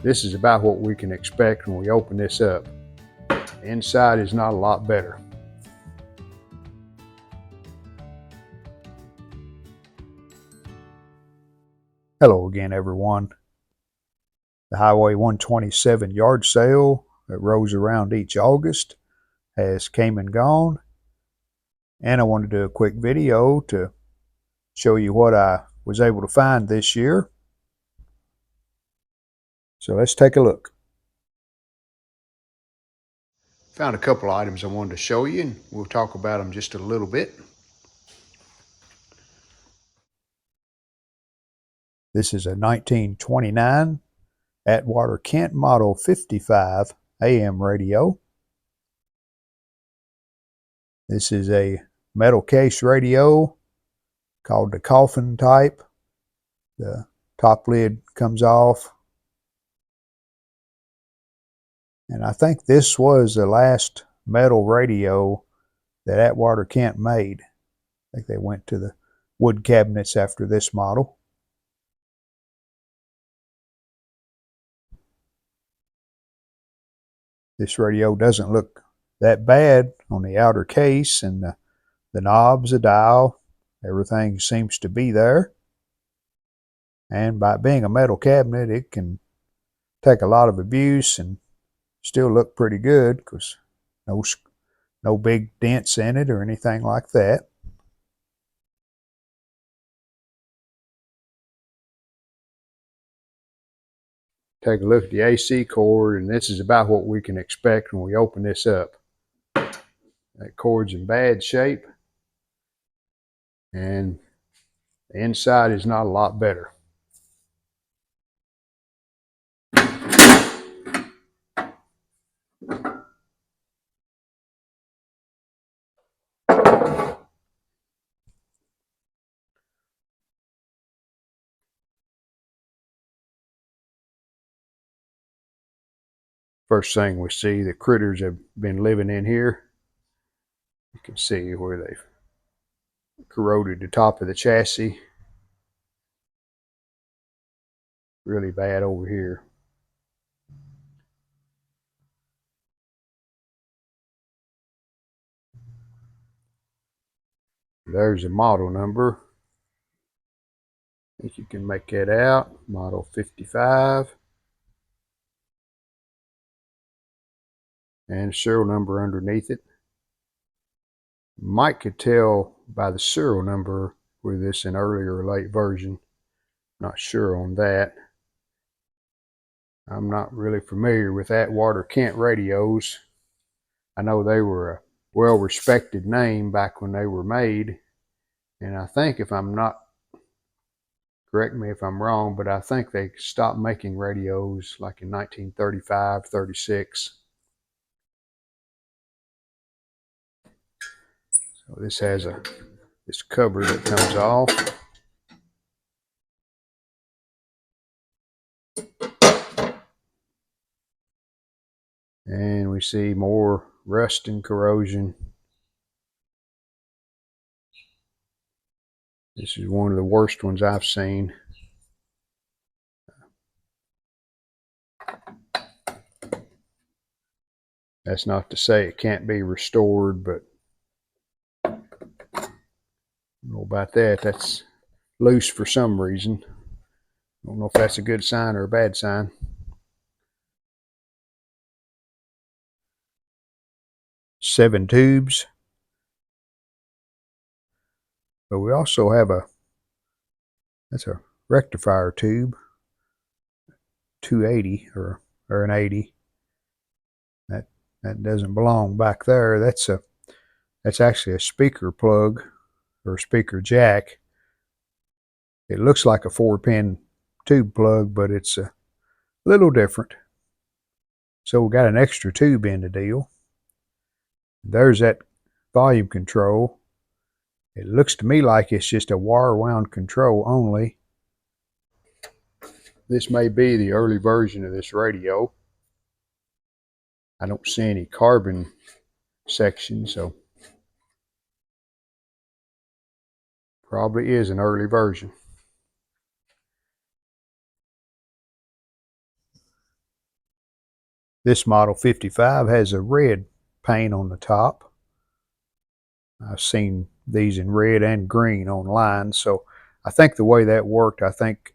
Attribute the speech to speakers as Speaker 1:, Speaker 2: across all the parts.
Speaker 1: This is about what we can expect when we open this up. The inside is not a lot better. Hello again, everyone. The Highway 127 yard sale that rolls around each August has came and gone, and I want to do a quick video to show you what I was able to find this year. So let's take a look. Found a couple items I wanted to show you, and we'll talk about them just a little bit. This is a 1929 Atwater Kent Model 55 AM radio. This is a metal case radio called the coffin type. The top lid comes off. And I think this was the last metal radio that Atwater Kent made. I think they went to the wood cabinets after this model. This radio doesn't look that bad on the outer case, and the knobs, the dial, everything seems to be there. And by being a metal cabinet, it can take a lot of abuse and still look pretty good because no big dents in it or anything like that. Take a look at the AC cord, and this is about what we can expect when we open this up. That cord's in bad shape, and the inside is not a lot better. First thing we see, the critters have been living in here. You can see where they've corroded the top of the chassis. Really bad over here. There's a model number. I think you can make that out. Model 55. And a serial number underneath it. Might could tell by the serial number whether this an earlier or late version. Not sure on that. I'm not really familiar with Atwater Kent radios. I know they were a well-respected name back when they were made. And I think, if I'm not, correct me if I'm wrong, but I think they stopped making radios like in 1935, 36. So this has this cover that comes off. And we see more rust and corrosion. This is one of the worst ones I've seen. That's not to say it can't be restored, but I don't know about that. That's loose for some reason. I don't know if that's a good sign or a bad sign. Seven tubes. But we also have that's a rectifier tube, 280 or an 80. That doesn't belong back there. That's actually a speaker plug or speaker jack. It looks like a 4-pin tube plug, but it's a little different. So we got an extra tube in the deal. There's that volume control. It looks to me like it's just a wire wound control only. This may be the early version of this radio. I don't see any carbon section, so probably is an early version. This model 55 has a red paint on the top. I've seen these in red and green online, so I think the way that worked, I think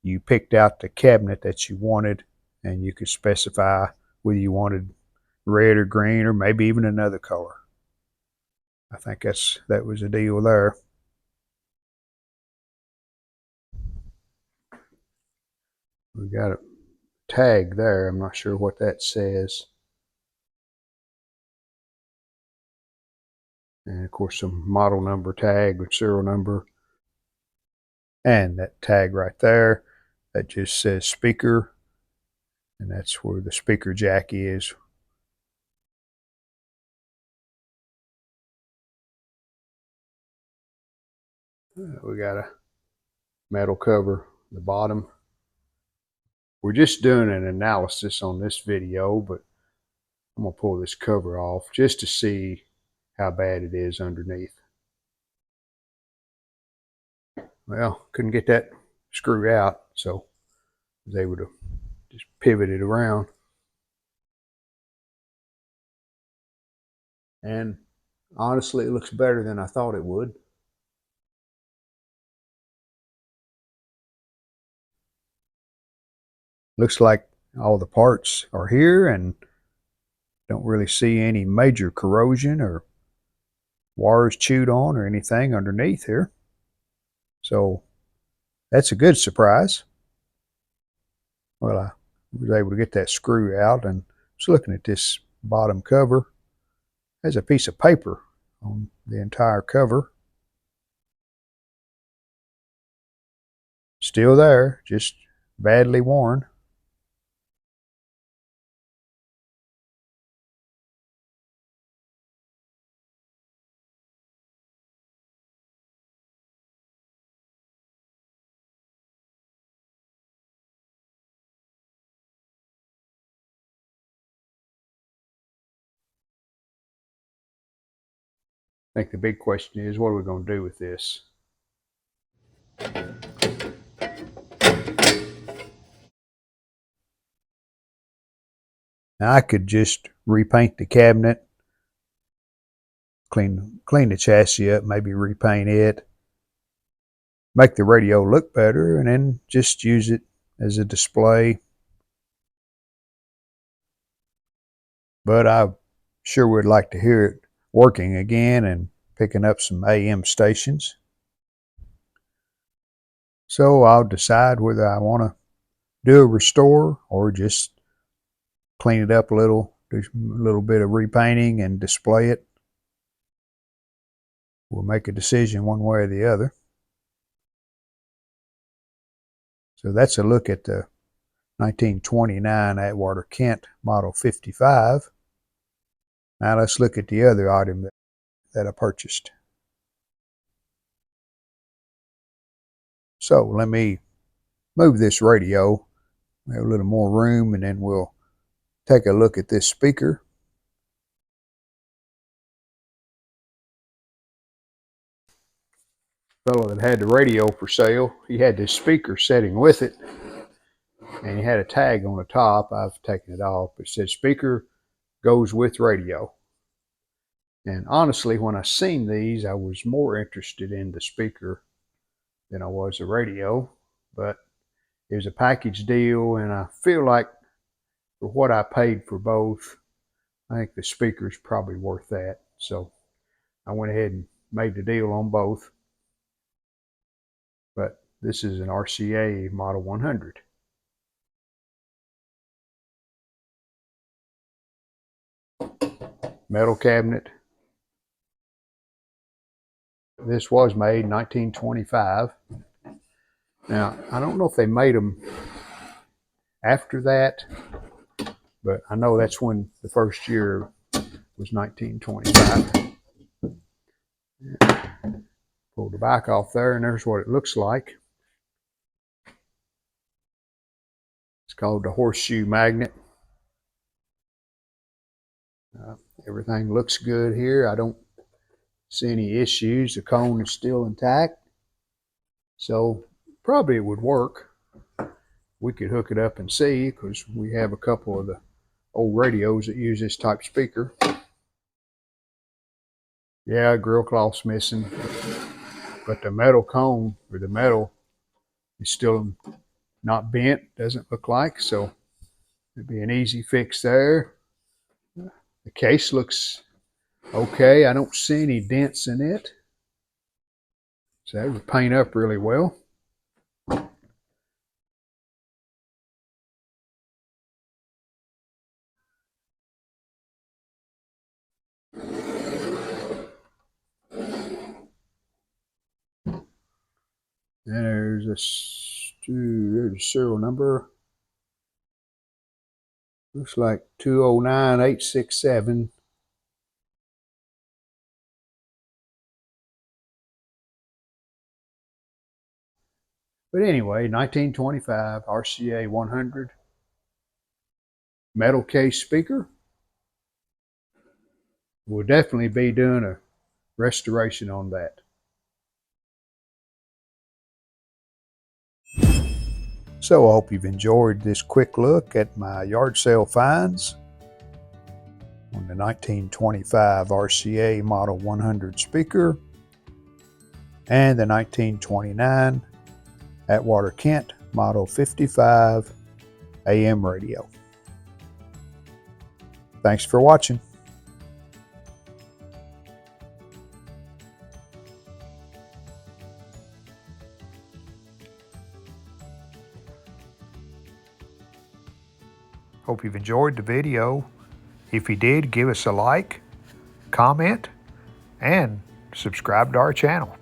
Speaker 1: you picked out the cabinet that you wanted, and you could specify whether you wanted red or green or maybe even another color. I think that was the deal there. We got a tag there. I'm not sure what that says. And of course some model number tag with serial number. And that tag right there, that just says speaker. And that's where the speaker jack is. We got a metal cover at the bottom. We're just doing an analysis on this video, but I'm going to pull this cover off just to see how bad it is underneath. Well, couldn't get that screw out, so I was able to just pivot it around. And honestly, it looks better than I thought it would. Looks like all the parts are here and don't really see any major corrosion or wires chewed on or anything underneath here. So that's a good surprise. Well, I was able to get that screw out, and just looking at this bottom cover, there's a piece of paper on the entire cover. Still there, just badly worn. I think the big question is, what are we going to do with this? Now I could just repaint the cabinet, clean the chassis up, maybe repaint it, make the radio look better, and then just use it as a display. But I sure would like to hear it working again and picking up some AM stations. So I'll decide whether I want to do a restore or just clean it up a little, do a little bit of repainting and display it. We'll make a decision one way or the other. So that's a look at the 1929 Atwater Kent Model 55. Now let's look at the other item that I purchased. So let me move this radio. We have a little more room, and then we'll take a look at this speaker. The fellow that had the radio for sale, he had this speaker setting with it, and he had a tag on the top. I've taken it off. It said speaker goes with radio. And honestly, when I seen these, I was more interested in the speaker than I was the radio. But it was a package deal, and I feel like for what I paid for both, I think the speaker's probably worth that. So I went ahead and made the deal on both. But this is an RCA Model 100. Metal cabinet. This was made in 1925. Now, I don't know if they made them after that, but I know that's when the first year was 1925. Pull the back off there, and there's what it looks like. It's called the horseshoe magnet. Everything looks good here. I don't see any issues. The cone is still intact, so probably it would work. We could hook it up and see, because we have a couple of the old radios that use this type speaker. Yeah, grill cloth's missing, but the metal cone, or the metal, is still not bent, doesn't look like, so it'd be an easy fix there. The case looks okay. I don't see any dents in it, so that would paint up really well. And there's a serial number. Looks like 209867. But anyway, 1925 RCA 100 metal case speaker. We'll definitely be doing a restoration on that. So I hope you've enjoyed this quick look at my yard sale finds on the 1925 RCA Model 100 speaker and the 1929 Atwater Kent Model 55 AM radio. Thanks for watching. Hope you've enjoyed the video. If you did, give us a like, comment, and subscribe to our channel.